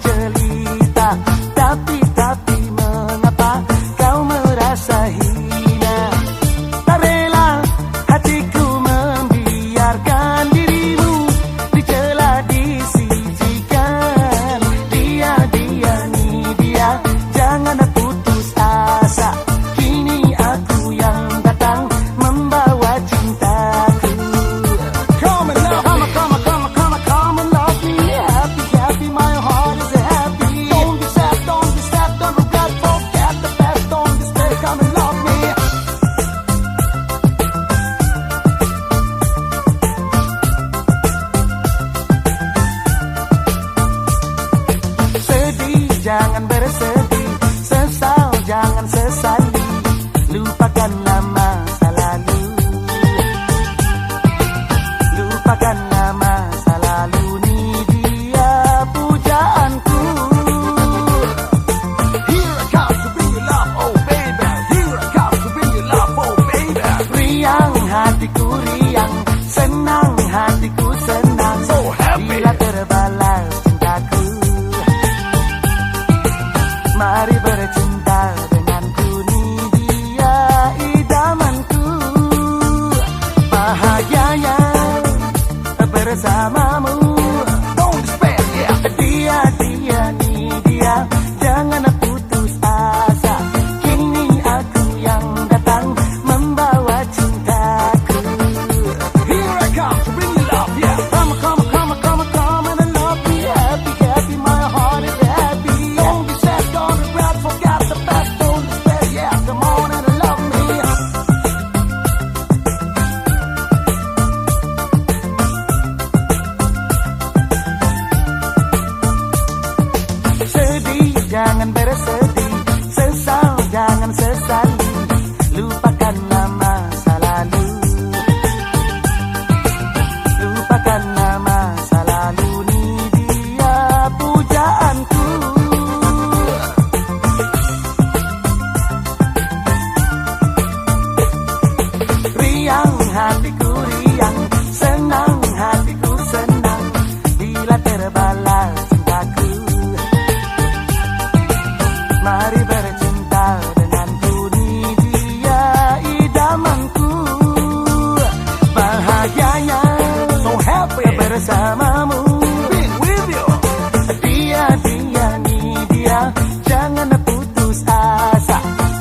jelita. Tapi mengapa kau merasa hina? Tak rela hatiku membiarkan dirimu dicela, disijikan. Dia ni dia, jangan putus asa. Kini aku yang datang membawa cintaku. Come and love me, come and love me. Happy, happy, my heart is happy. Don't be sad, don't regret, forget the past, don't despair. Come and love me. Sedih, jangan bersedih. Sesal, jangan sesali. Lupakanlah masa lalu. Lupakanlah masa lalu. Ni dia pujaanku. Here I come to bring you love, oh baby. Here I come to bring you love, oh baby. Riang hatiku riang, senang hatiku senang. So happy bila terbalas cintaku. Mari bercinta denganku, ni dia idamanku. Bahagianya bersamamu. Don't despair, yeah. Dia ni dia, jangan putus asa. Kini aku yang datang membawa cintaku. Here I come to bring you love, yeah. Come and love me. Happy, happy, my heart is happy. Don't be sad, don't regret, forget the past, don't despair, yeah. Come on and love me. Sedih, jangan bersedih. Sesal, jangan sesali. Lupakanlah masa lalu. Lupakanlah masa lalu. Ni dia pujaanku. Riang hatiku riang, senang hatiku senang bila terbalas cintaku. Mari bercinta denganku, ni dia idamanku. Bahagianya so happy bersamamu. Been with you. Dia ni dia, jangan putus asa.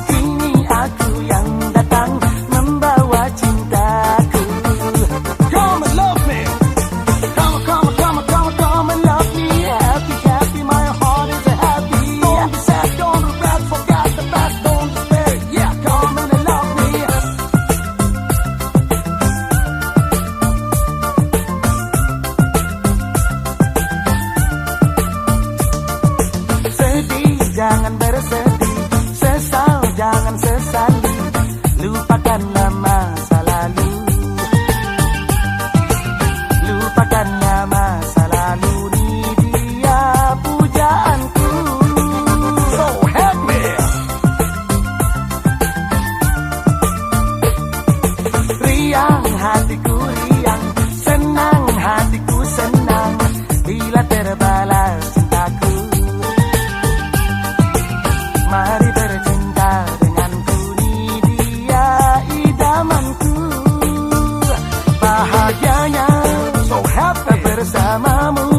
Kini aku yang datang membawa cintaku. Come and love me. Come and love me. Happy, happy, my heart is happy. Don't be sad, don't regret, forget the past, don't despair. Yeah, come and love me. Sedih, jangan bersedih. Sesal, jangan sesali. Lupakanlah masa lalu. Lupakanlah masa lalu. Ni dia pujaanku. So happy. Riang hatiku riang, senang hatiku senang bila terbalas cintaku. Mari bercinta denganku, ni dia idamanku. Bahagianya so happy bersamamu.